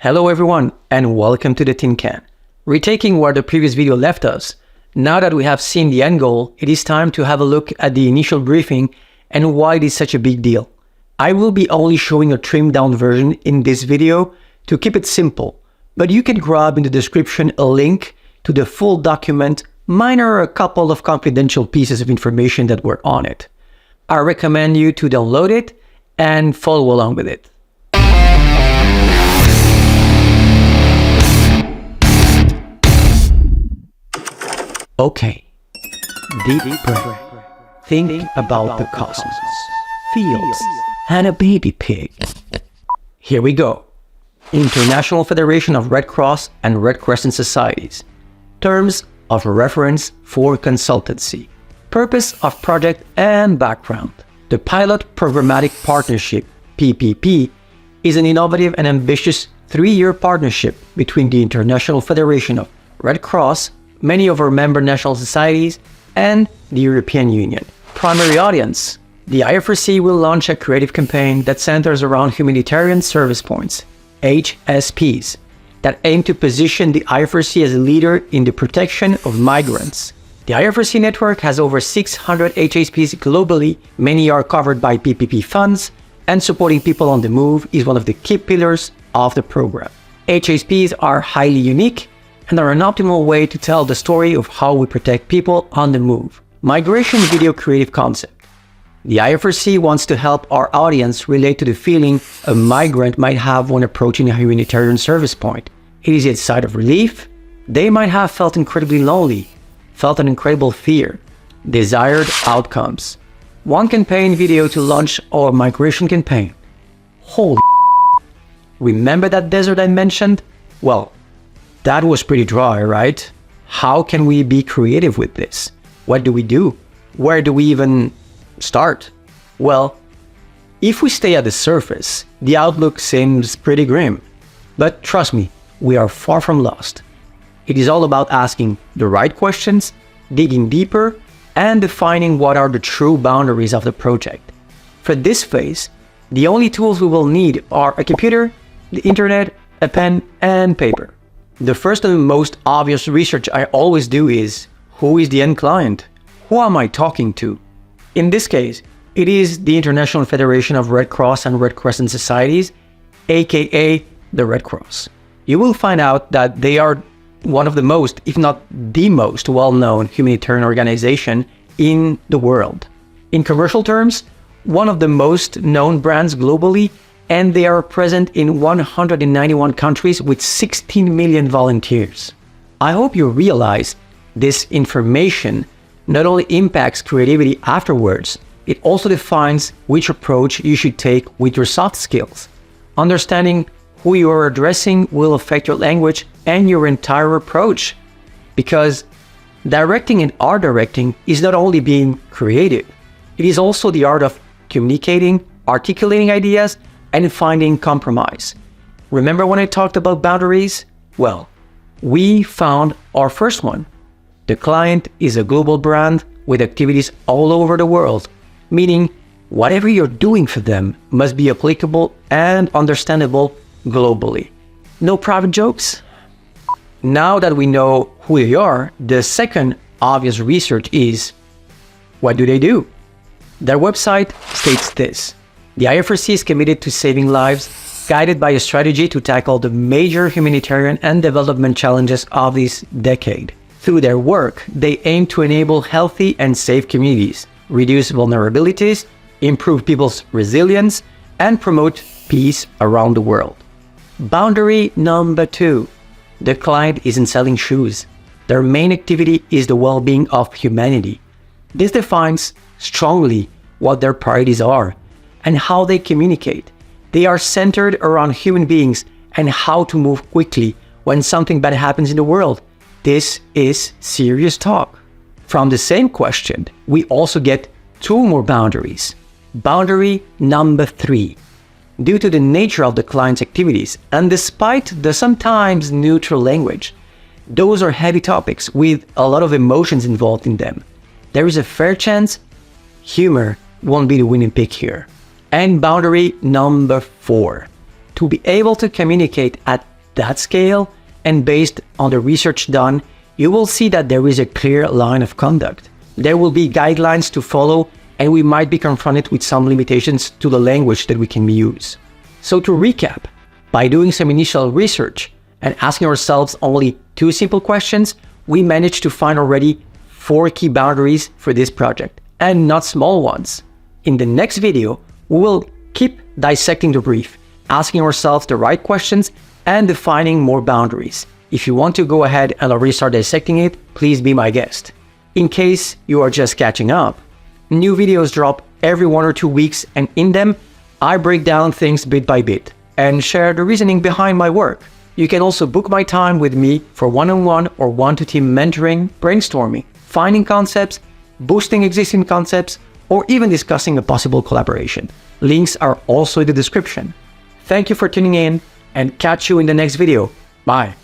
Hello everyone and welcome to the Tin Can. Retaking where the previous video left us, now that we have seen the end goal, it is time to have a look at the initial briefing and why it is such a big deal. I will be only showing a trimmed down version in this video to keep it simple, but you can grab in the description a link to the full document minus a couple of confidential pieces of information that were on it. I recommend you to download it and follow along with it. Okay, deep breath. Think about the cosmos, fields, and a baby pig. Here we go. International Federation of Red Cross and Red Crescent Societies. Terms of reference for consultancy. Purpose of project and background. The Pilot Programmatic Partnership, PPP, is an innovative and ambitious 3-year partnership between the International Federation of Red Cross, many of our member national societies, and the European Union. Primary audience. The IFRC will launch a creative campaign that centers around humanitarian service points, HSPs, that aim to position the IFRC as a leader in the protection of migrants. The IFRC network has over 600 HSPs globally. Many are covered by PPP funds, and supporting people on the move is one of the key pillars of the program. HSPs are highly unique and are an optimal way to tell the story of how we protect people on the move. Migration video creative concept. The IFRC wants to help our audience relate to the feeling a migrant might have when approaching a humanitarian service point. It is a sigh of relief. They might have felt incredibly lonely, felt an incredible fear, desired outcomes. One campaign video to launch our migration campaign. Holy remember that desert I mentioned? Well, that was pretty dry, right? How can we be creative with this? What do we do? Where do we even start? Well, if we stay at the surface, the outlook seems pretty grim. But trust me, we are far from lost. It is all about asking the right questions, digging deeper, and defining what are the true boundaries of the project. For this phase, the only tools we will need are a computer, the internet, a pen, and paper. The first and most obvious research I always do is, who is the end client? Who am I talking to? In this case, it is the International Federation of Red Cross and Red Crescent Societies, aka the Red Cross. You will find out that they are one of the most, if not the most well-known humanitarian organization in the world. In commercial terms, one of the most known brands globally, and they are present in 191 countries with 16 million volunteers. I hope you realize this information not only impacts creativity afterwards, it also defines which approach you should take with your soft skills. Understanding who you are addressing will affect your language and your entire approach, because directing and art directing is not only being creative, it is also the art of communicating, articulating ideas, and finding compromise. Remember when I talked about boundaries? Well, we found our first one. The client is a global brand with activities all over the world, meaning whatever you're doing for them must be applicable and understandable globally. No private jokes? Now that we know who they are, the second obvious research is, what do they do? Their website states this: the IFRC is committed to saving lives, guided by a strategy to tackle the major humanitarian and development challenges of this decade. Through their work, they aim to enable healthy and safe communities, reduce vulnerabilities, improve people's resilience, and promote peace around the world. Boundary number 2. The client isn't selling shoes. Their main activity is the well-being of humanity. This defines strongly what their priorities are and how they communicate. They are centered around human beings and how to move quickly when something bad happens in the world. This is serious talk. From the same question, we also get 2 more boundaries. Boundary number 3. Due to the nature of the client's activities, and despite the sometimes neutral language, those are heavy topics with a lot of emotions involved in them. There is a fair chance humor won't be the winning pick here. And boundary number 4. To be able to communicate at that scale and based on the research done, you will see that there is a clear line of conduct. There will be guidelines to follow, and we might be confronted with some limitations to the language that we can use. So to recap, by doing some initial research and asking ourselves only 2 simple questions, we managed to find already 4 key boundaries for this project, and not small ones. In the next video, we will keep dissecting the brief, asking ourselves the right questions and defining more boundaries. If you want to go ahead and already start dissecting it, please be my guest. In case you are just catching up, new videos drop every 1 or 2 weeks, and in them, I break down things bit by bit and share the reasoning behind my work. You can also book my time with me for one-on-one or one-to-team mentoring, brainstorming, finding concepts, boosting existing concepts, or even discussing a possible collaboration. Links are also in the description. Thank you for tuning in, and catch you in the next video. Bye.